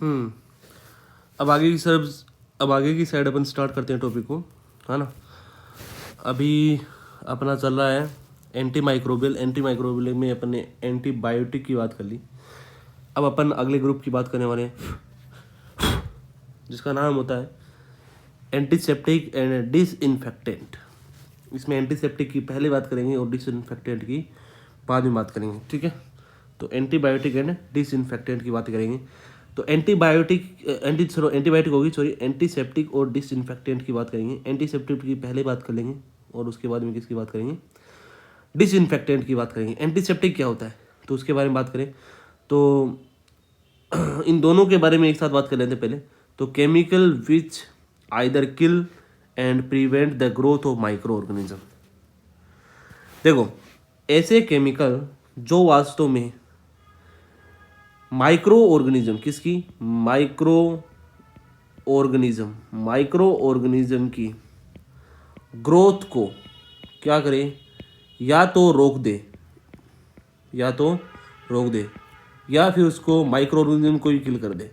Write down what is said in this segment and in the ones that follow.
हम्म अब आगे की सब अब आगे की साइड अपन स्टार्ट करते हैं टॉपिक को, है ना। अभी अपना चल रहा है एंटी माइक्रोबियल में अपन ने एंटीबायोटिक की बात कर ली। अब अपन अगले ग्रुप की बात करने वाले हैं जिसका नाम होता है एंटीसेप्टिक एंड डिसइंफेक्टेंट। इसमें एंटीसेप्टिक की पहले बात करेंगे और डिसइंफेक्टेंट की बाद में बात करेंगे, ठीक है। तो एंटीबायोटिक एंड डिसइंफेक्टेंट की बात करेंगे। तो एंटीबायोटिक होगी, सॉरी, एंटीसेप्टिक और डिसइंफेक्टेंट की बात करेंगे। एंटीसेप्टिक की पहले बात कर लेंगे और उसके बाद में किसकी बात करेंगे, डिसइंफेक्टेंट की बात करेंगे। एंटीसेप्टिक क्या होता है तो उसके बारे में बात करें तो इन दोनों के बारे में एक साथ बात कर लेते हैं पहले। तो chemical which either kill and prevent the growth of micro organism. देखो, ऐसे केमिकल जो वास्तव में माइक्रो ऑर्गेनिज्म, किसकी, माइक्रो ऑर्गेनिज्म की ग्रोथ को क्या करे, या तो रोक दे या फिर उसको माइक्रो ऑर्गेनिज्म को ही किल कर दे।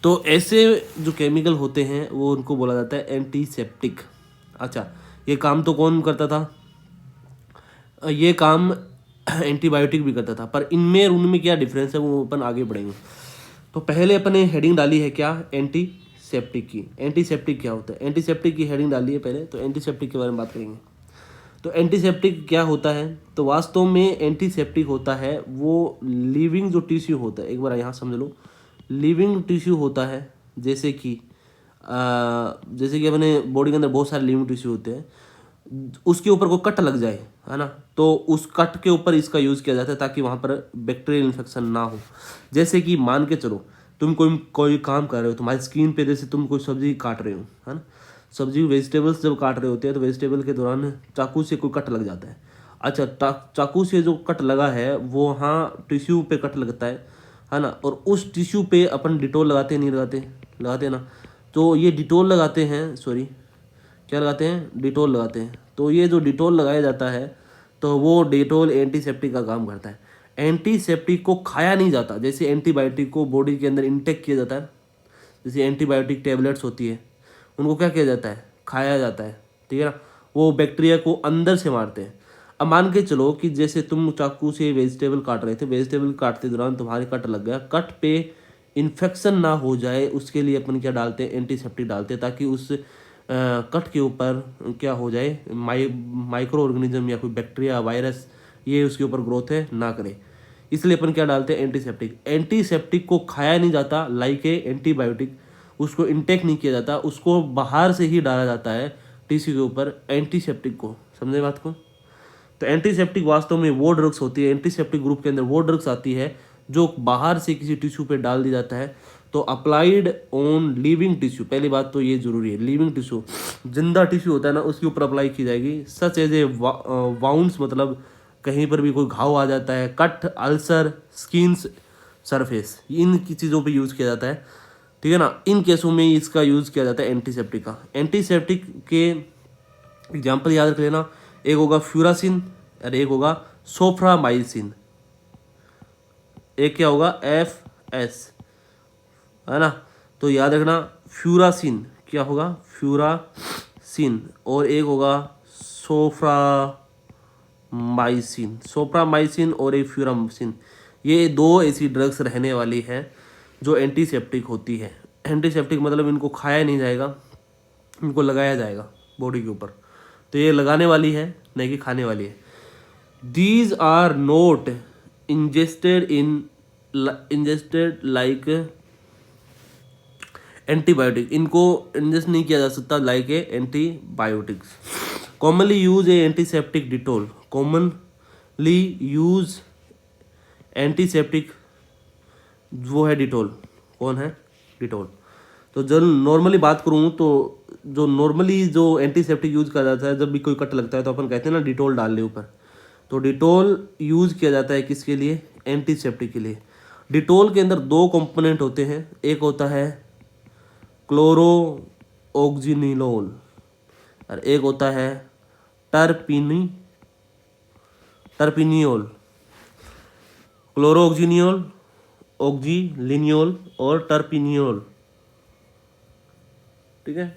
तो ऐसे जो केमिकल होते हैं वो उनको बोला जाता है एंटीसेप्टिक। अच्छा, ये काम तो कौन करता था, ये काम एंटीबायोटिक भी करता था, पर इनमें उनमें क्या डिफरेंस है वो अपन आगे बढ़ेंगे। तो पहले अपन ने हेडिंग डाली है क्या, एंटीसेप्टिक की। एंटीसेप्टिक क्या होता है, एंटीसेप्टिक की हेडिंग डाली है पहले, तो एंटीसेप्टिक के बारे में बात करेंगे। तो एंटीसेप्टिक क्या होता है, तो वास्तव में एंटीसेप्टिक होता है वो लिविंग जो टिश्यू होता है, एक बार यहाँ समझ लो, लिविंग टिश्यू होता है। जैसे कि अपने बॉडी के अंदर बहुत सारे लिविंग टिश्यू होते हैं, उसके ऊपर कोई कट लग जाए, है ना, तो उस कट के ऊपर इसका यूज़ किया जाता है ताकि वहाँ पर बैक्टीरियल इन्फेक्शन ना हो। जैसे कि मान के चलो तुम कोई काम कर रहे हो, तुम्हारी स्किन पे जैसे तुम कोई सब्जी काट रहे हो, है ना, सब्जी वेजिटेबल्स जब काट रहे होते हैं तो वेजिटेबल के दौरान चाकू से कोई कट लग जाता है। अच्छा, चाकू से जो कट लगा है वो वहाँ टिश्यू पे कट लगता है ना, और उस टिश्यू पे अपन डिटोल लगाते हैं, नहीं लगाते ना। तो ये डिटोल लगाते हैं, सॉरी, क्या लगाते हैं, डिटोल लगाते हैं। तो ये जो डिटोल लगाया जाता है तो वो डिटोल एंटीसेप्टिक का काम करता है। एंटीसेप्टिक को खाया नहीं जाता, जैसे एंटीबायोटिक को बॉडी के अंदर इंटेक किया जाता है, जैसे एंटीबायोटिक टेबलेट्स होती है उनको क्या किया जाता है, खाया जाता है, ठीक है ना। वो बैक्टीरिया को अंदर से मारते हैं। अब मान के चलो कि जैसे तुम चाकू से वेजिटेबल काट रहे थे, वेजिटेबल काटते दौरान तुम्हारे कट लग गया, कट पे इन्फेक्शन ना हो जाए उसके लिए अपन क्या डालते हैं, एंटीसेप्टिक डालते हैं, ताकि उस कट के ऊपर क्या हो जाए, माइक्रो ऑर्गेनिज्म या कोई बैक्टीरिया वायरस ये उसके ऊपर ग्रोथ है ना करे। इसलिए अपन क्या डालते हैं, एंटीसेप्टिक। एंटीसेप्टिक को खाया नहीं जाता लाइक ए एंटीबायोटिक, उसको इंटेक नहीं किया जाता, उसको बाहर से ही डाला जाता है टिश्यू के ऊपर एंटीसेप्टिक को। समझे बात को। तो एंटीसेप्टिक वास्तव में वो ड्रग्स होती है, एंटीसेप्टिक ग्रुप के अंदर वो ड्रग्स आती है जो बाहर से किसी टिश्यू पे डाल दी जाता है। तो अप्लाइड ऑन लिविंग टिश्यू, पहली बात तो ये जरूरी है, लिविंग टिश्यू, जिंदा टिश्यू होता है ना, उसके ऊपर अप्लाई की जाएगी। सच एज ए वाउंड्स, मतलब कहीं पर भी कोई घाव आ जाता है, कट, अल्सर, स्किन्स, सरफेस, इन की चीज़ों पे यूज़ किया जाता है, ठीक है ना। इन केसों में इसका यूज़ किया जाता है एंटीसेप्टिक का। एंटीसेप्टिक के एग्जाम्पल याद रख लेना, एक होगा फ्यूरासिन और एक होगा सोफ्रामाइसिन। एक क्या होगा, FS, है ना। तो याद रखना, फ्यूरासिन क्या होगा, फ्यूरासिन, और एक होगा सोफ्रामाइसिन और एक फ्यूरासिन। ये दो ऐसी ड्रग्स रहने वाली है जो एंटीसेप्टिक होती है। एंटीसेप्टिक मतलब इनको खाया नहीं जाएगा, इनको लगाया जाएगा बॉडी के ऊपर। तो ये लगाने वाली है, नहीं कि खाने वाली है। These are not ingested like antibiotic, इनको इंजेस्ट नहीं किया जा सकता like a antibiotics. Commonly use a antiseptic Dettol, commonly use antiseptic वो है डिटोल। कौन है, डिटोल। तो जब नॉर्मली बात करूँ तो जो एंटीसेप्टिक यूज किया जाता है, जब भी कोई कट लगता है तो अपन कहते हैं ना डिटोल डाल ले ऊपर। तो डिटोल यूज किया जाता है किसके लिए, एंटीसेप्टिक के लिए। डिटोल के अंदर दो कंपोनेंट होते हैं, एक होता है क्लोरो ऑक्जीनिलोल और एक होता है टर्पिनियोल। क्लोरो ऑक्जीनियोल ऑक्जीलिनियोल और टर्पिनियोल, ठीक है।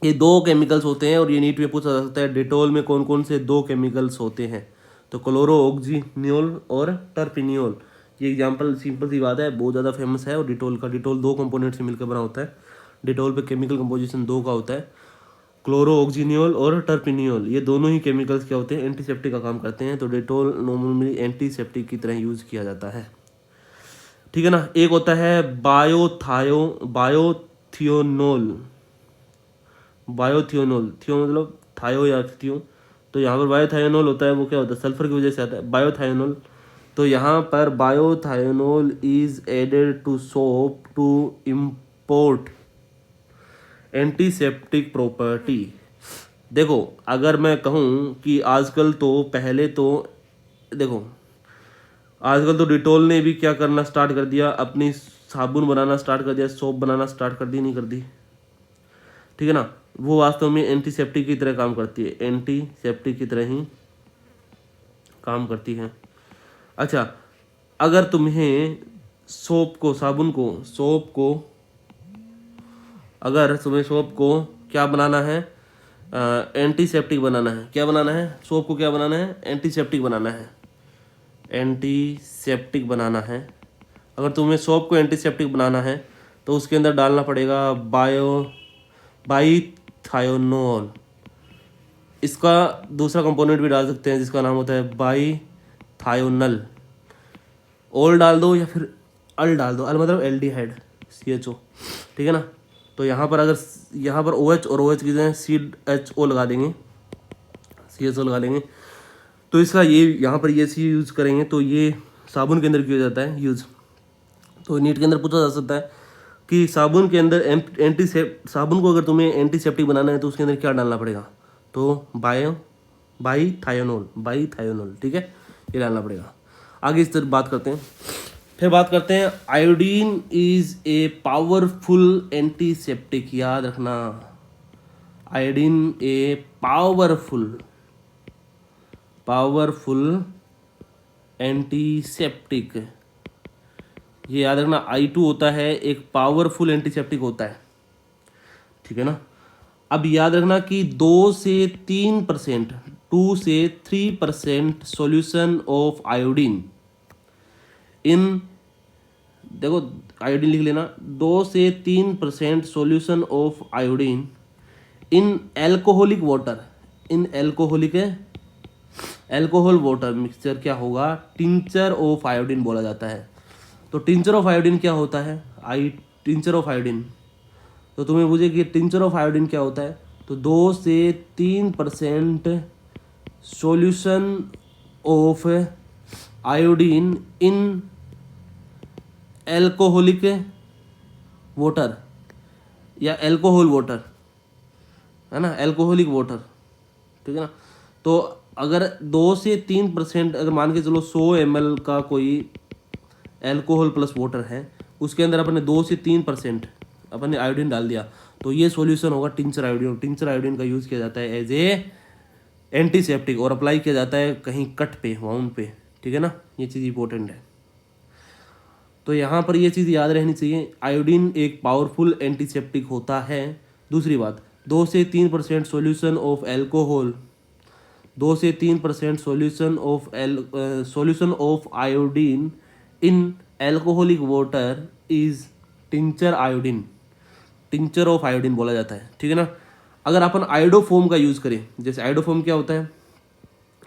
ये 2 केमिकल्स होते हैं और ये नीट में पूछा जा सकता है डिटोल में कौन कौन से 2 केमिकल्स होते हैं। तो क्लोरो ऑक्जीनियोल और टर्पिनियोल, ये एग्जांपल सिंपल सी बात है, बहुत ज़्यादा फेमस है। और डिटोल 2 कंपोनेंट से मिलकर बना होता है। डिटोल पे केमिकल कंपोजिशन 2 का होता है। क्लोरो ऑक्जीनियोल और टर्पिनियोल, ये दोनों ही केमिकल्स क्या होते हैं, एंटीसेप्टिक का काम करते हैं। तो डिटोल नॉर्मली एंटीसेप्टिक की तरह यूज़ किया जाता है, ठीक है ना। एक होता है बायोथियोनोल, थियो मतलब थायो या थियो, तो यहाँ पर बायोथायोनोल होता है, वो क्या होता है, सल्फर की वजह से आता है बायोथायोनोल। तो यहाँ पर bithionol is added to soap to import antiseptic property. देखो अगर मैं कहूँ कि आजकल तो पहले तो देखो आजकल तो डिटोल ने भी क्या करना स्टार्ट कर दिया, अपनी साबुन बनाना स्टार्ट कर दिया, सोप बनाना स्टार्ट कर दी, नहीं कर दी, ठीक है ना। वो वास्तव में एंटीसेप्टिक की तरह काम करती है, एंटीसेप्टिक की तरह ही काम करती है। अच्छा, अगर तुम्हें अगर तुम्हें सोप को क्या बनाना है, एंटीसेप्टिक बनाना है, क्या बनाना है, सोप को क्या बनाना है, एंटीसेप्टिक बनाना है, एंटीसेप्टिक बनाना है। अगर तुम्हें सोप को एंटीसेप्टिक बनाना है तो उसके अंदर डालना पड़ेगा बाईथायोनोल। इसका दूसरा कंपोनेंट भी डाल सकते हैं जिसका नाम होता है बाईथायोनल। ओल डाल दो या फिर अल डाल दो, अल मतलब एल्डिहाइड, CHO, ठीक है ना। तो यहाँ पर अगर यहाँ पर OH और OH की जगह CHO लगा देंगे, CHO लगा लेंगे, तो इसका ये यहाँ पर ये सी यूज़ करेंगे तो ये साबुन के अंदर किया जाता है यूज़। तो नीट के अंदर पूछा जा सकता है कि साबुन के अंदर साबुन को अगर तुम्हें एंटीसेप्टिक बनाना है तो उसके अंदर क्या डालना पड़ेगा, तो बाईथायोनोल, ठीक है, ये डालना पड़ेगा। आगे इस तरह बात करते हैं। फिर बात करते हैं iodine is a powerful antiseptic. याद रखना, आयोडीन ए पावरफुल एंटीसेप्टिक, ये याद रखना। I2 होता है एक पावरफुल एंटीसेप्टिक होता है, ठीक है ना। अब याद रखना कि 2 से 3% सॉल्यूशन ऑफ आयोडीन इन, देखो आयोडीन लिख लेना, 2 से 3% solution of iodine in alcoholic water, alcohol water mixture क्या होगा, टिंचर ऑफ आयोडीन बोला जाता है। तो टिंचर ऑफ आयोडीन क्या होता है, टिंचर ऑफ आयोडीन, तो तुम्हें पूछे कि टिंचर ऑफ आयोडीन क्या होता है, तो 2 से 3% solution of iodine in alcoholic water या एल्कोहल वाटर, है ना, एल्कोहलिक वाटर, ठीक है ना। तो अगर 2 से 3%, अगर मान के चलो 100 ml का कोई एल्कोहल प्लस वाटर है, उसके अंदर अपने 2 से 3% अपने आयोडीन डाल दिया, तो ये सॉल्यूशन होगा टिंचर आयोडीन। टिंचर आयोडीन का यूज़ किया जाता है एज ए एंटीसेप्टिक और अप्लाई किया जाता है कहीं कट पे, वाउंड पे, ठीक है ना, ये चीज़ इंपॉर्टेंट है। तो यहाँ पर ये चीज़ याद रहनी चाहिए, आयोडीन एक पावरफुल एंटीसेप्टिक होता है। दूसरी बात, 2 से 3% सॉल्यूशन ऑफ एल्कोहल, 2 से 3% solution of iodine in alcoholic water is tincture of iodine बोला जाता है, ठीक है ना। अगर अपन आयोडोफोम का यूज़ करें, जैसे आयोडोफोम क्या होता है,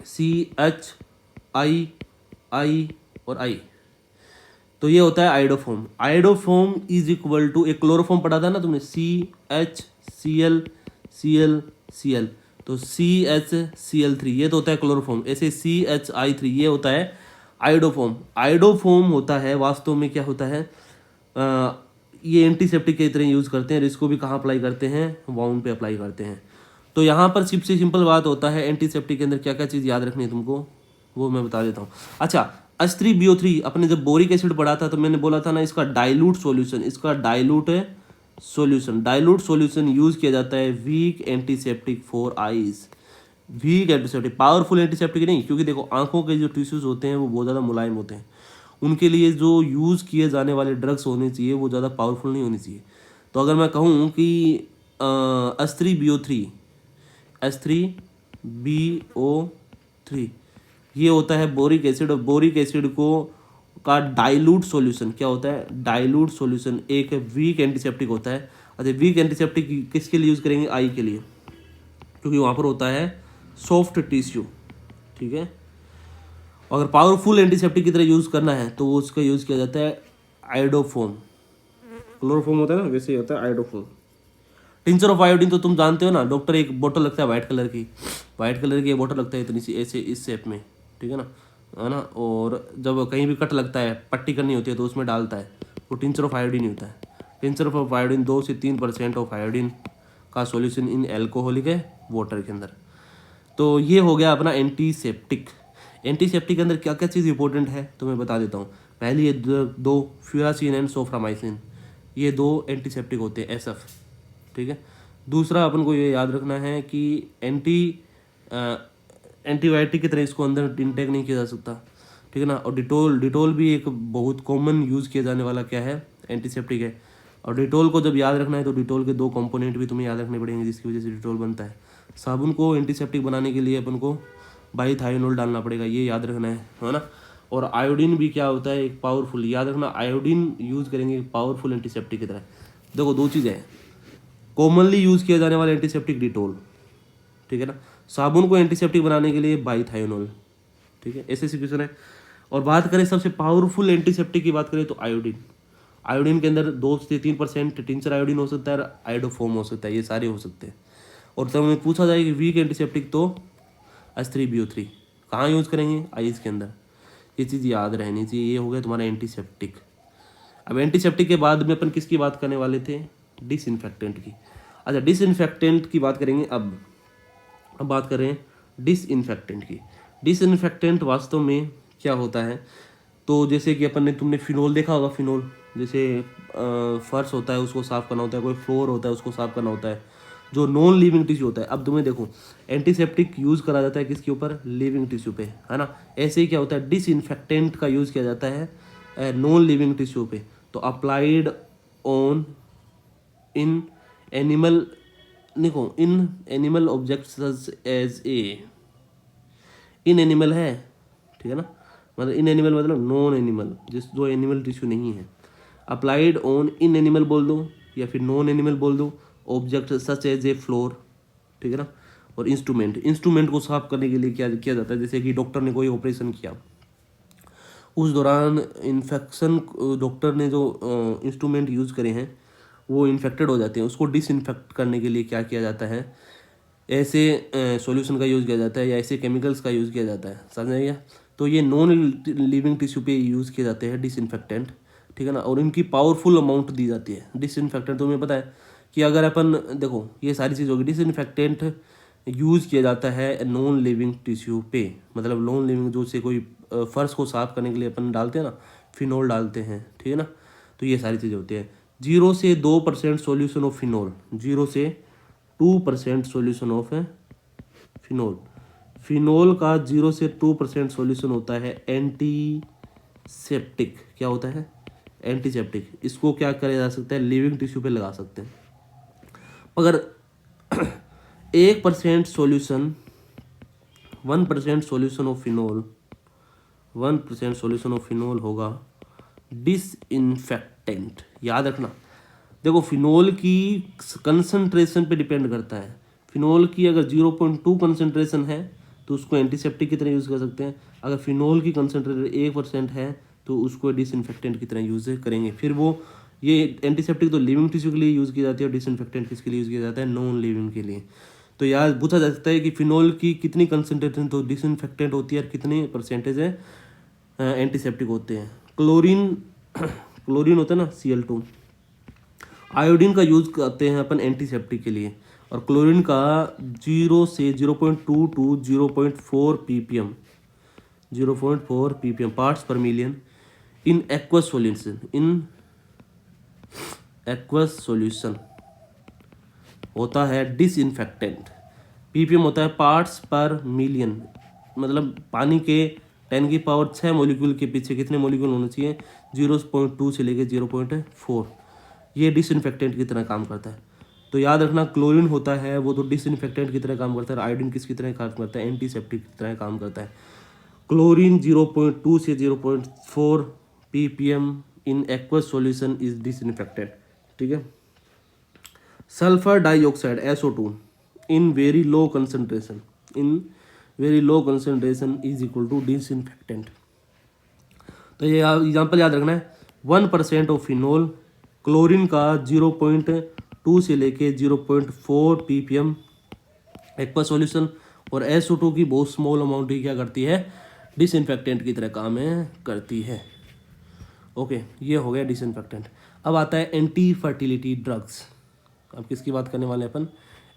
CHI और I, तो ये होता है आयोडोफोम। आयोडोफोम इज इक्वल टू, एक क्लोरोफोम पढ़ा था ना तुमने, CHCl, तो CHCl3 ये तो होता है क्लोरोफोम। ऐसे CHI3 ये होता है आयोडोफोम। आयोडोफोम होता है वास्तव में क्या होता है, ये एंटीसेप्टिक की तरह यूज़ करते हैं। इसको भी कहाँ अप्लाई करते हैं, वाउंड पे अप्लाई करते हैं। तो यहाँ पर सबसे सिंपल बात होता है एंटीसेप्टिक के अंदर क्या क्या चीज़ याद रखनी है तुमको, वो मैं बता देता हूँ। अच्छा, H3BO3 अपने जब बोरिक एसिड पढ़ा था तो मैंने बोला था ना, इसका डाइल्यूट सॉल्यूशन यूज़ किया जाता है weak antiseptic for eyes. Weak antiseptic, powerful antiseptic नहीं, क्योंकि देखो आंखों के जो टिश्यूज होते हैं वो बहुत ज़्यादा मुलायम होते हैं, उनके लिए जो यूज़ किए जाने वाले ड्रग्स होने चाहिए वो ज़्यादा पावरफुल नहीं होनी चाहिए। तो अगर मैं कहूँ कि H3BO3 H3BO3 ये होता है बोरिक एसिड, और बोरिक एसिड को का डाइल्यूट सॉल्यूशन क्या होता है, डाइल्यूट सॉल्यूशन एक वीक एंटीसेप्टिक होता है। अच्छा, वीक एंटीसेप्टिक किसके लिए यूज़ करेंगे, आई के लिए, क्योंकि वहाँ पर होता है सॉफ्ट टिश्यू, ठीक है। अगर पावरफुल एंटीसेप्टिक की तरह यूज़ करना है तो वो उसका यूज़ किया जाता है आयोडोफोम। क्लोरोफोम होता है ना, वैसे ही होता है आयोडोफोम। टिंचर ऑफ आयोडीन तो तुम जानते हो ना, डॉक्टर एक बोतल लगता है वाइट कलर की, वाइट कलर की एक बोतल लगता है इतनी सी ऐसे इस शेप में, ठीक है ना, है ना। और जब कहीं भी कट लगता है, पट्टी करनी होती है तो उसमें डालता है, वो टिंचर ऑफ आयोडीन ही होता है। टिंचर ऑफ आयोडीन 2 से 3% ऑफ आयोडीन का सॉल्यूशन इन एल्कोहलिक है वाटर के अंदर। तो ये हो गया अपना एंटीसेप्टिक। एंटीसेप्टिक के अंदर क्या क्या चीज़ इंपॉर्टेंट है तो मैं बता देता हूँ। पहली ये दो फ्यूरासिन एंड सोफ्रामाइसिन, ये 2 एंटीसेप्टिक होते हैं, एसएफ, ठीक है। दूसरा अपन को ये याद रखना है कि एंटीबायोटिक की तरह इसको अंदर इंटेक नहीं किया जा सकता, ठीक है ना। और डिटोल, डिटोल भी एक बहुत कॉमन यूज़ किया जाने वाला क्या है, एंटीसेप्टिक है। और डिटोल को जब याद रखना है तो डिटोल के 2 कंपोनेंट भी तुम्हें याद रखने पड़ेंगे जिसकी वजह से डिटोल बनता है। साबुन को एंटीसेप्टिक बनाने के लिए अपन को बाईथायोनोल डालना पड़ेगा, ये याद रखना है ना। और आयोडीन भी क्या होता है, एक पावरफुल, याद रखना आयोडीन यूज़ करेंगे पावरफुल एंटीसेप्टिक की तरह। देखो 2 चीज़ें हैं, कॉमनली यूज़ किया जाने वाला एंटीसेप्टिक डिटोल, ठीक है ना। साबुन को एंटीसेप्टिक बनाने के लिए बाईथायोनोल, ठीक है, ऐसे सिचुएशन है। और बात करें सबसे पावरफुल एंटीसेप्टिक की बात करें तो आयोडीन। आयोडीन के अंदर 2 से 3% टिंचर आयोडीन हो सकता है, आयोडोफोम हो सकता है, ये सारे हो सकते हैं। और तब हमें पूछा जाए कि वीक एंटीसेप्टिक तो H3BO3 कहाँ यूज़ करेंगे, आइस के अंदर। ये चीज़ याद रहनी चाहिए। ये हो गया तुम्हारा एंटीसेप्टिक। अब एंटीसेप्टिक के बाद में अपन किसकी बात करने वाले थे, डिसइंफेक्टेंट की। अच्छा, डिसइंफेक्टेंट की बात करेंगे। अब बात करें डिसइंफेक्टेंट की। डिसइंफेक्टेंट वास्तव में क्या होता है, तो जैसे कि अपन ने, तुमने फिनोल देखा होगा, फिनोल जैसे फर्श होता है उसको साफ़ करना होता है, कोई फ्लोर होता है उसको साफ़ करना होता है, जो नॉन लिविंग टिश्यू होता है। अब तुम्हें देखो, एंटीसेप्टिक यूज़ करा जाता है किसके ऊपर, लिविंग टिश्यू पे, है ना। ऐसे ही क्या होता है, डिसइंफेक्टेंट का यूज़ किया जाता है नॉन लिविंग टिश्यू पे। तो अप्लाइड ऑन इन एनिमल, देखो inanimate objects as a, inanimate है, ठीक है ना, मतलब इन एनिमल मतलब नॉन एनिमल, जो एनिमल टिश्यू नहीं है। अप्लाइड ऑन इन एनिमल बोल दो या फिर नॉन एनिमल बोल दो, object such as a floor, ठीक है ना। और इंस्ट्रूमेंट, इंस्ट्रूमेंट को साफ करने के लिए क्या किया जाता है, जैसे कि डॉक्टर ने कोई ऑपरेशन किया, उस दौरान इन्फेक्शन, डॉक्टर ने जो इंस्ट्रूमेंट यूज़ करे हैं वो इन्फेक्टेड हो जाते हैं, उसको डिसइंफेक्ट करने के लिए क्या किया जाता है, ऐसे सॉल्यूशन का यूज़ किया जाता है या ऐसे केमिकल्स का यूज़ किया जाता है, समझ आइए। तो ये नॉन लिविंग टिश्यू पे यूज़ किए जाते हैं डिसइंफेक्टेंट, ठीक है ना। और इनकी पावरफुल अमाउंट दी जाती है। डिसइंफेक्टेंट तुम्हें पता है कि अगर अपन देखो, ये सारी चीज़ होगी, डिसइंफेक्टेंट यूज़ किया जाता है नॉन लिविंग टिश्यू पे, मतलब नॉन लिविंग, जो से कोई फर्श को साफ करने के लिए अपन डालते हैं ना, फिनोल डालते हैं, ठीक है ना। तो ये सारी चीज़ें होती है। 0 से 2% सॉल्यूशन ऑफ फिनोल, 0 से 2% सॉल्यूशन ऑफ फिनोल। फिनोल का 0 से 2% सॉल्यूशन होता है एंटीसेप्टिक। क्या होता है, एंटीसेप्टिक। इसको क्या किया जा सकता है, लिविंग टिश्यू पे लगा सकते हैं। अगर 1% solution, 1% solution of phenol, 1% solution of phenol होगा डिसइंफेक्टेंट। याद रखना, देखो फिनोल की कंसंट्रेशन पे डिपेंड करता है। फिनोल की अगर 0.2 कंसंट्रेशन है तो उसको एंटीसेप्टिक की तरह यूज़ कर सकते हैं। अगर फिनोल की कंसंट्रेशन 1% है तो उसको डिसइंफेक्टेंट की तरह यूज़ करेंगे। फिर वो, ये एंटीसेप्टिक तो लिविंग टिश्यू के लिए यूज़ की जाती है और डिसइंफेक्टेंट किसके लिए यूज़ किया जाता है, नॉन लिविंग के लिए। तो याद पूछा जा सकता है कि फिनोल की कितनी कंसंट्रेशन तो डिसइंफेक्टेंट होती है और कितनी परसेंटेज है एंटीसेप्टिक होते हैं। क्लोरीन, क्लोरीन होता है ना Cl2, आयोडीन का यूज़ करते हैं अपन एंटीसेप्टिक के लिए, और क्लोरीन का 0 से 0.2 टू 0.4 ppm, 0.4 ppm पार्ट्स पर million in aqueous solution, in aqueous solution होता है डिसइंफेक्टेंट। ppm होता है पार्ट्स पर मिलियन, मतलब पानी के 10⁻6 मॉलिक्यूल के पीछे कितने मॉलिक्यूल होने चाहिए, 0.2 से लेके 0.4। ये डिसइंफेक्टेंट की तरह काम करता है। तो याद रखना, क्लोरीन होता है वो तो डिसइंफेक्टेंट की तरह काम करता है, आयोडीन किसकी तरह काम करता है, एंटीसेप्टिक की तरह काम करता है। क्लोरीन 0.2 से 0.4 ppm in aqueous solution is disinfectant. ठीक है। Sulphur dioxide SO2 in very low concentration is equal to disinfectant. तो ये एग्जाम्पल याद रखना है, 1% ऑफ फिनोल, क्लोरीन का 0.2 से लेके 0.4 ppm एक्वा सॉल्यूशन, और SO2 की बहुत स्मॉल अमाउंट ही क्या करती है, डिसइंफेक्टेंट की तरह काम करती है। ओके, ये हो गया डिसइंफेक्टेंट। अब आता है एंटी फर्टिलिटी ड्रग्स। अब किसकी बात करने वाले हैं अपन,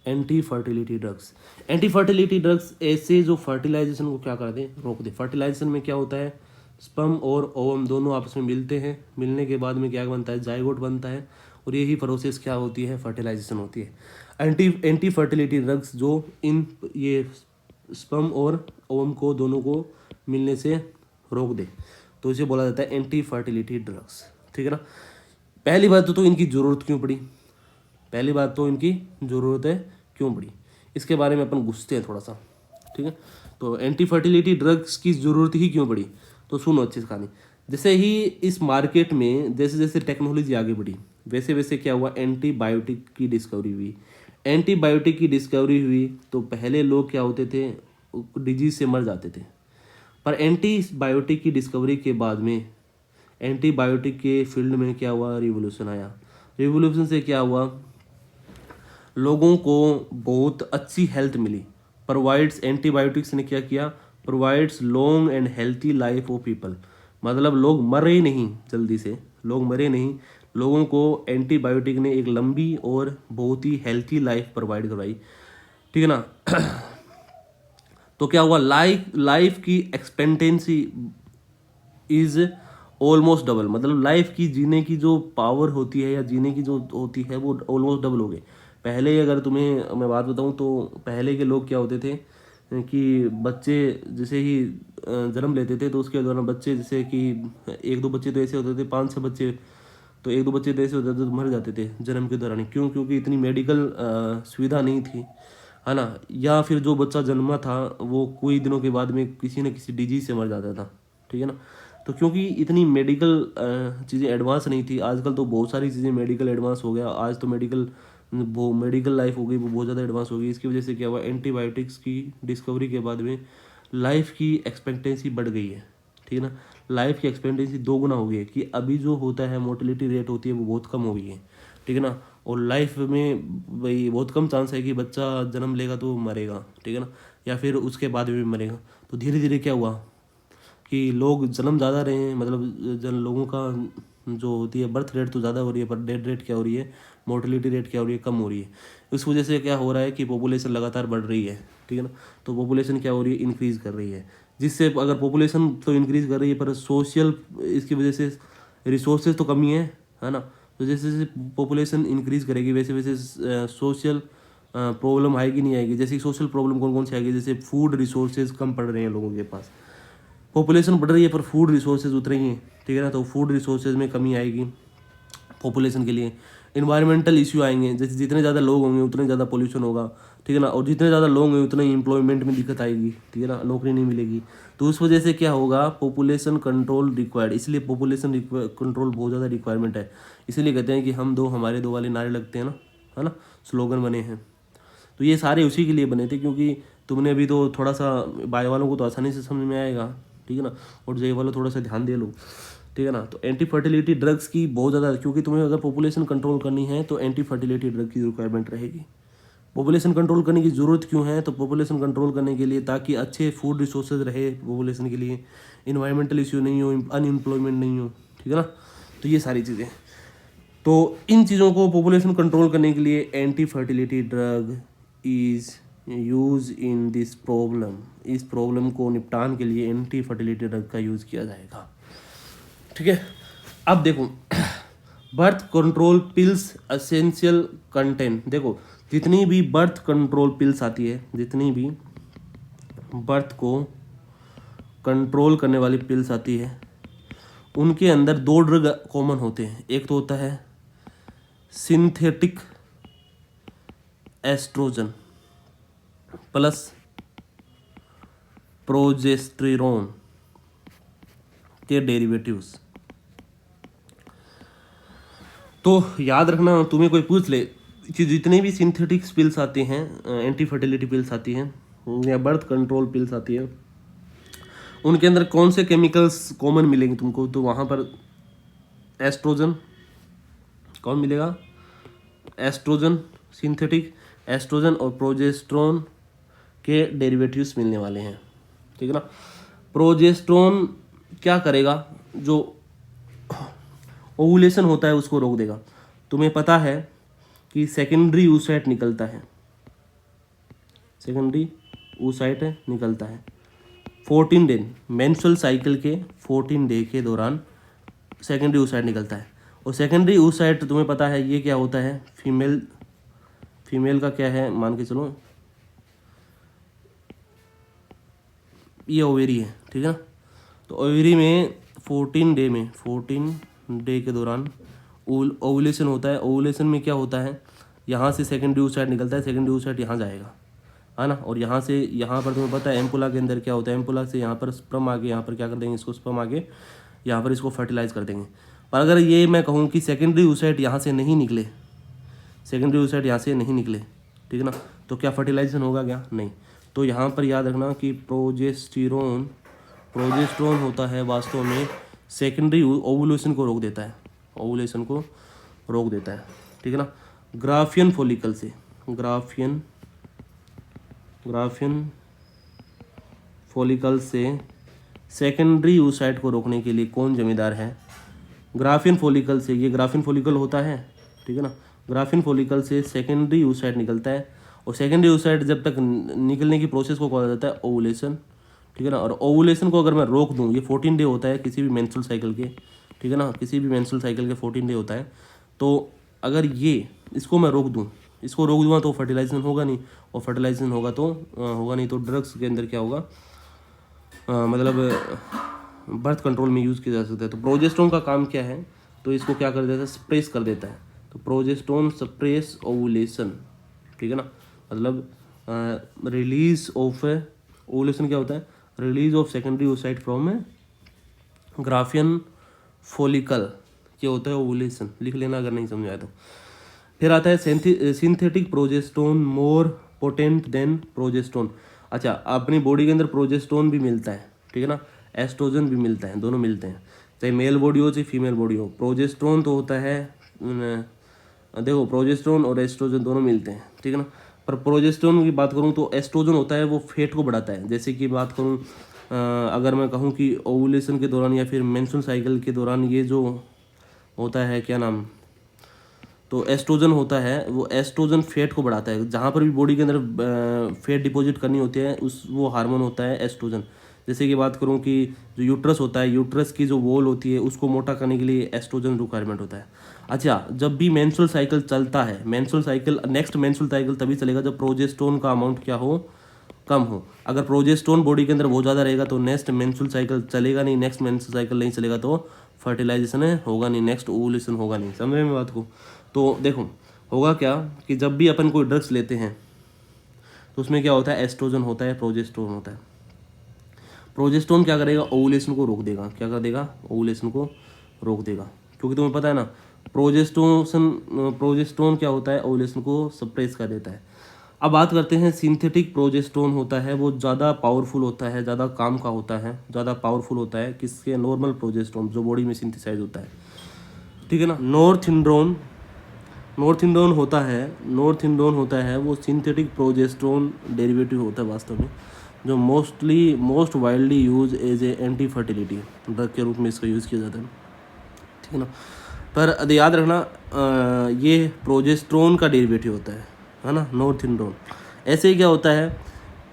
anti fertility drugs. Anti fertility drugs ऐसे जो फर्टिलाइजेशन को क्या कर दे, रोक दे। फर्टिलाइजेशन में क्या होता है, स्पर्म और ओवम दोनों आपस में मिलते हैं, मिलने के बाद में क्या बनता है, जाइगोट बनता है, और यही प्रोसेस क्या होती है, फर्टिलाइजेशन होती है। एंटी फर्टिलिटी ड्रग्स जो इन ये स्पर्म और ओवम को दोनों को मिलने से रोक दे, तो इसे बोला जाता है एंटी फर्टिलिटी ड्रग्स। ठीक है ना। पहली बात तो इनकी ज़रूरत क्यों पड़ी, पहली बात तो इनकी ज़रूरत है क्यों पड़ी, इसके बारे में अपन घुसते हैं थोड़ा सा। ठीक है। तो एंटी फर्टिलिटी ड्रग्स की ज़रूरत ही क्यों पड़ी, तो सुनो अच्छी कहानी। जैसे ही इस मार्केट में जैसे जैसे टेक्नोलॉजी आगे बढ़ी, वैसे वैसे क्या हुआ, एंटीबायोटिक की डिस्कवरी हुई। एंटीबायोटिक की डिस्कवरी हुई तो पहले लोग क्या होते थे, डिजीज से मर जाते थे। पर एंटीबायोटिक की डिस्कवरी के बाद में एंटीबायोटिक के फील्ड में क्या हुआ, रिवोल्यूशन आया। रिवोल्यूशन से क्या हुआ, लोगों को बहुत अच्छी हेल्थ मिली। प्रोवाइड्स, एंटीबायोटिक्स ने क्या किया, provides long and healthy life of people. मतलब लोग मरे नहीं जल्दी से, लोग मरे नहीं, लोगों को एंटीबायोटिक ने एक लंबी और बहुत ही हेल्थी लाइफ प्रोवाइड करवाई। ठीक है ना। तो क्या हुआ, लाइफ की एक्सपेक्टेंसी इज ऑलमोस्ट डबल। मतलब लाइफ की जीने की जो पावर होती है या जीने की जो होती है वो ऑलमोस्ट डबल हो गई। पहले अगर तुम्हें मैं बात बताऊं तो पहले के लोग क्या होते थे कि बच्चे जैसे ही जन्म लेते थे तो उसके दौरान बच्चे जैसे कि 1-2 बच्चे तो ऐसे होते थे, 5-6 बच्चे, तो 1-2 बच्चे तो ऐसे होते थे तो मर जाते थे जन्म के दौरान। क्यों, क्योंकि इतनी मेडिकल सुविधा नहीं थी, है ना। या फिर जो बच्चा जन्मा था वो कोई दिनों के बाद में किसी न किसी डिजीज से मर जाता था। ठीक है ना। तो क्योंकि इतनी मेडिकल चीज़ें एडवांस नहीं थी, आजकल तो बहुत सारी चीज़ें मेडिकल एडवांस हो गया। आज तो मेडिकल लाइफ हो गई वो बहुत ज़्यादा एडवांस हो गई। इसकी वजह से क्या हुआ, एंटीबायोटिक्स की डिस्कवरी के बाद में लाइफ की एक्सपेक्टेंसी बढ़ गई है। ठीक है ना। लाइफ की एक्सपेक्टेंसी 2 गुना हो गई है कि अभी जो होता है मोर्टेलिटी रेट होती है वो बहुत कम हो गई है। ठीक है ना। और लाइफ में भाई बहुत कम चांस है कि बच्चा जन्म लेगा तो मरेगा। ठीक है ना, या फिर उसके बाद में भी मरेगा। तो धीरे धीरे क्या हुआ कि लोग जन्म ज़्यादा रहे हैं, मतलब लोगों का जो होती है बर्थ रेट तो ज़्यादा हो रही है, पर डेथ रेट क्या हो रही है, मोर्टेलिटी रेट क्या हो रही है, कम हो रही है। इस वजह से क्या हो रहा है कि पॉपुलेशन लगातार बढ़ रही है। ठीक है ना। तो पॉपुलेशन क्या हो रही है, इंक्रीज़ कर रही है। जिससे अगर पॉपुलेशन तो इंक्रीज़ कर रही है पर सोशल, इसकी वजह से रिसोर्सेज तो कमी है ना। तो जैसे जैसे पॉपुलेशन इंक्रीज़ करेगी वैसे वैसे सोशल प्रॉब्लम आएगी नहीं आएगी। जैसे सोशल प्रॉब्लम कौन कौन सी आएगी, जैसे फूड रिसोर्सेज कम पड़ रहे हैं लोगों के पास। पॉपुलेशन बढ़ रही है पर फूड रिसोर्सेज उतर रही हैं। ठीक है ना। तो फूड रिसोर्सेज में कमी आएगी पॉपुलेशन के लिए। इन्वायरमेंटल इश्यू आएंगे, जैसे जितने ज़्यादा लोग होंगे उतने ज़्यादा पोल्यूशन होगा। ठीक है ना। और जितने ज़्यादा लोग होंगे उतने ही एम्प्लॉयमेंट में दिक्कत आएगी। ठीक है ना, नौकरी नहीं मिलेगी। तो उस वजह से क्या होगा, पॉपुलेशन कंट्रोल रिक्वायर्ड। इसलिए पॉपुलेशन कंट्रोल बहुत ज़्यादा रिक्वायरमेंट है। इसीलिए कहते हैं कि हम दो हमारे दो वाले नारे लगते हैं ना, है ना, स्लोगन बने हैं। तो ये सारे उसी के लिए बने थे, क्योंकि तुमने अभी तो थोड़ा सा बाय वालों को तो आसानी से समझ में आएगा। ठीक है ना। और जे वालों थोड़ा सा ध्यान दे लो। ठीक है ना। तो एंटी फर्टिलिटी ड्रग्स की बहुत ज़्यादा, क्योंकि तुम्हें अगर पॉपुलेशन कंट्रोल करनी है तो एंटी फर्टिलिटी ड्रग की रिक्वायरमेंट रहेगी। पॉपुलेशन कंट्रोल करने की ज़रूरत क्यों है, तो पॉपुलेशन कंट्रोल करने के लिए ताकि अच्छे फूड रिसोर्सेज रहे पॉपुलेशन के लिए, इन्वायरमेंटल इश्यू नहीं हो, अनएम्प्लॉयमेंट नहीं हो। ठीक है ना। तो ये सारी चीज़ें, तो इन चीज़ों को पॉपुलेशन कंट्रोल करने के लिए anti fertility drug is use in this problem. इस प्रॉब्लम को निपटान के लिए एंटी फर्टिलिटी ड्रग का यूज़ किया जाएगा। ठीक है। अब देखो, birth control pills essential content. देखो जितनी भी बर्थ कंट्रोल पिल्स आती है, जितनी भी बर्थ को कंट्रोल करने वाली पिल्स आती है, उनके अंदर 2 ड्रग कॉमन होते हैं। एक तो होता है सिंथेटिक एस्ट्रोजन प्लस प्रोजेस्टेरोन के डेरिवेटिव्स। तो याद रखना, तुम्हें कोई पूछ ले कि जितने भी सिंथेटिक पिल्स आते हैं, एंटी फर्टिलिटी पिल्स आती हैं या बर्थ कंट्रोल पिल्स आती है, उनके अंदर कौन से केमिकल्स कॉमन मिलेंगे तुमको, तो वहाँ पर एस्ट्रोजन कौन मिलेगा, एस्ट्रोजन, सिंथेटिक एस्ट्रोजन और प्रोजेस्टेरोन के डेरिवेटिव्स मिलने वाले हैं, ठीक है ना। प्रोजेस्टेरोन क्या करेगा, जो ओवुलेशन होता है उसको रोक देगा। तुम्हें पता है कि सेकेंडरी oocyte निकलता है, सेकेंडरी oocyte निकलता है 14 डे मेंस्ट्रुअल साइकिल के 14 डे के दौरान सेकेंडरी oocyte निकलता है। और सेकेंडरी oocyte तुम्हें पता है ये क्या होता है, फीमेल का क्या है, मान के चलो ये ओवेरी है, ठीक है ना। तो ओवेरी में 14 डे के दौरान ओवुलेशन होता है। ओवुलेशन में क्या होता है, यहाँ से सेकेंडरी oocyte निकलता है, सेकेंडरी oocyte यहाँ जाएगा, है ना। और यहाँ से यहाँ पर तुम्हें पता है एम्पुला के अंदर क्या होता है, एम्पुला से यहाँ पर स्पर्म आगे यहाँ पर क्या कर देंगे, इसको स्पर्म आगे यहाँ पर इसको फर्टिलाइज कर देंगे। पर अगर ये मैं कहूँ कि सेकेंडरी oocyte यहाँ से नहीं निकले, सेकेंडरी oocyte यहाँ से नहीं निकले, ठीक है ना, तो क्या फर्टिलाइजेशन होगा क्या, नहीं। तो यहाँ पर याद रखना कि प्रोजेस्टेरोन होता है वास्तव में सेकेंडरी ओवुलेशन को रोक देता है, ओवुलेशन को रोक देता है, ठीक है ना। ग्राफियन फॉलिकल से, ग्राफियन फॉलिकल से सेकेंडरी oocyte को रोकने के लिए कौन जिम्मेदार है, ग्राफियन फॉलिकल से, ये ग्राफियन फॉलिकल होता है, ठीक है ना। ग्राफियन फॉलिकल से सेकेंडरी oocyte निकलता है और सेकेंडरी oocyte जब तक निकलने की प्रोसेस को कहा जाता है ओवुलेशन, ठीक है ना। और ओवुलेशन को अगर मैं रोक दूं, ये 14 डे होता है किसी भी मेंस्ट्रुअल साइकिल के, ठीक है ना, किसी भी मेंस्ट्रुअल साइकिल के 14 डे होता है। तो अगर ये इसको मैं रोक दूं, इसको रोक दूंगा तो फर्टिलाइजेशन होगा नहीं, और फर्टिलाइजेशन होगा तो ड्रग्स के अंदर क्या होगा, मतलब बर्थ कंट्रोल में यूज़ किया जा सकता है। तो प्रोजेस्टेरोन का काम क्या है, तो इसको क्या कर देता है, सप्रेस कर देता है। तो प्रोजेस्टेरोन सप्रेस ओवुलेशन, ठीक है ना, मतलब रिलीज ऑफ ओवुलेशन क्या होता है, release of secondary oocyte from Graafian follicle, क्या होता है ओवुलेशन, लिख लेना अगर नहीं समझ आया तो। फिर आता है synthetic progesterone more potent then progesterone. अच्छा, अपनी बॉडी के अंदर प्रोजेस्टेरोन भी मिलता है, ठीक है ना, एस्ट्रोजन भी मिलता है, दोनों मिलते हैं, चाहे मेल बॉडी हो चाहे फीमेल बॉडी हो। प्रोजेस्टेरोन तो होता है, देखो प्रोजेस्टेरोन और एस्ट्रोजन दोनों मिलते हैं, ठीक है ना। पर प्रोजेस्टेरोन की बात करूँ तो एस्ट्रोजन होता है वो फैट को बढ़ाता है। जैसे कि बात करूँ अगर मैं कहूँ कि ओवुलेशन के दौरान या फिर मेंस्ट्रुअल साइकिल के दौरान ये जो होता है क्या नाम, तो एस्ट्रोजन होता है, वो एस्ट्रोजन फैट को बढ़ाता है। जहाँ पर भी बॉडी के अंदर फैट डिपॉजिट करनी होती है वो हार्मोन होता है एस्ट्रोजन। जैसे कि बात करूँ कि जो यूट्रस होता है, यूट्रस की जो वॉल होती है उसको मोटा करने के लिए एस्ट्रोजन रिक्वायरमेंट होता है। अच्छा, जब भी मेंस्ट्रुअल साइकिल चलता है, menstrual cycle next menstrual cycle तभी चलेगा जब प्रोजेस्टेरोन का अमाउंट क्या हो, कम हो। अगर प्रोजेस्टेरोन बॉडी के अंदर बहुत ज़्यादा रहेगा तो नेक्स्ट मेंस्ट्रुअल साइकिल चलेगा नहीं, नेक्स्ट मेंस्ट्रुअल साइकिल नहीं चलेगा तो फर्टिलाइजेशन होगा नहीं, नेक्स्ट ओवुलेशन होगा नहीं। समझ में बात को। तो देखो होगा क्या कि जब भी अपन कोई ड्रग्स लेते हैं तो उसमें क्या होता है, एस्ट्रोजन होता है, प्रोजेस्टेरोन होता है। प्रोजेस्टेरोन क्या करेगा, ओवुलेशन को रोक देगा, क्या कर देगा, ओवुलेशन को रोक देगा। क्योंकि तुम्हें पता है ना प्रोजेस्टेरोन क्या होता है, ओवुलेशन को सप्रेस कर देता है। अब बात करते हैं सिंथेटिक प्रोजेस्टेरोन होता है, वो ज़्यादा पावरफुल होता है, ज़्यादा काम का होता है, ज़्यादा पावरफुल होता है किसके, नॉर्मल प्रोजेस्टेरोन जो बॉडी में सिंथेसाइज होता है, ठीक है ना। नॉर्थइंड्रोन होता है वो सिंथेटिक प्रोजेस्टेरोन डेरिवेटिव होता है वास्तव में, जो most widely use as a anti fertility drug के रूप में इसका यूज़ किया जाता है, ठीक है ना। पर याद रखना ये प्रोजेस्टेरोन का डेरिवेटिव होता है ना, नॉर्थइंड्रोन। ऐसे ही क्या होता है,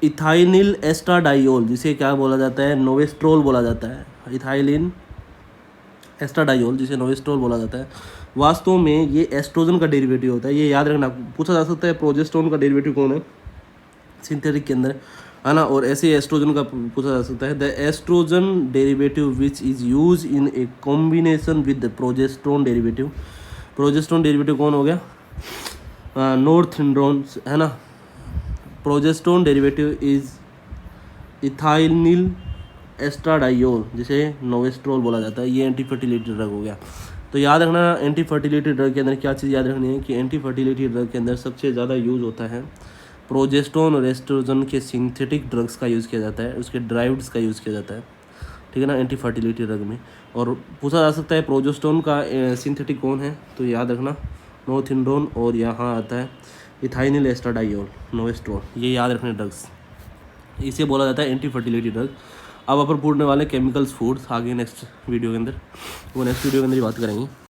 इथाइनिल एस्ट्राडाइयोल, जिसे क्या बोला जाता है, नोवेस्ट्रोल बोला जाता है। इथाइलिन एस्ट्राडाइयोल जिसे नोवेस्ट्रोल बोला जाता है, वास्तव में ये एस्ट्रोजन का डेरिवेटिव होता है। ये याद रखना, पूछा जा सकता है प्रोजेस्टेरोन का डेरिवेटिव कौन है सिंथेटिक के अंदर, है ना। और ऐसे एस्ट्रोजन का पूछा जा सकता है, the oestrogen derivative which is use in a combination with the progesterone derivative. Progesterone derivative कौन हो गया, नॉर्थेंड्रोन, है ना। Progesterone derivative is ethinyl oestradiol, जिसे नोवेस्ट्रोल बोला जाता है, ये एंटी फर्टिलिटी ड्रग हो गया। तो याद रखना एंटी फर्टिलिटी ड्रग के अंदर क्या चीज़ याद रखनी है कि एंटी फर्टिलिटी ड्रग के अंदर सबसे ज़्यादा यूज़ होता है प्रोजेस्ट्रोन और एस्ट्रोजन के सिंथेटिक ड्रग्स का यूज़ किया जाता है, उसके ड्राइव्स का यूज़ किया जाता है, ठीक है ना, एंटी फर्टिलिटी ड्रग में। और पूछा जा सकता है प्रोजेस्ट्रोन का सिंथेटिक कौन है, तो याद रखना नोथिंड्रोन, और यहाँ आता है इथाइनिल एस्ट्राडाइयोल, नोवेस्ट्रोल, ये याद रखने ड्रग्स, इसे बोला जाता है एंटी फर्टिलिटी ड्रग। अब अपन पूछने वाले केमिकल्स फूड्स आगे नेक्स्ट वीडियो के अंदर, वो नेक्स्ट वीडियो के अंदर ही बात करेंगे।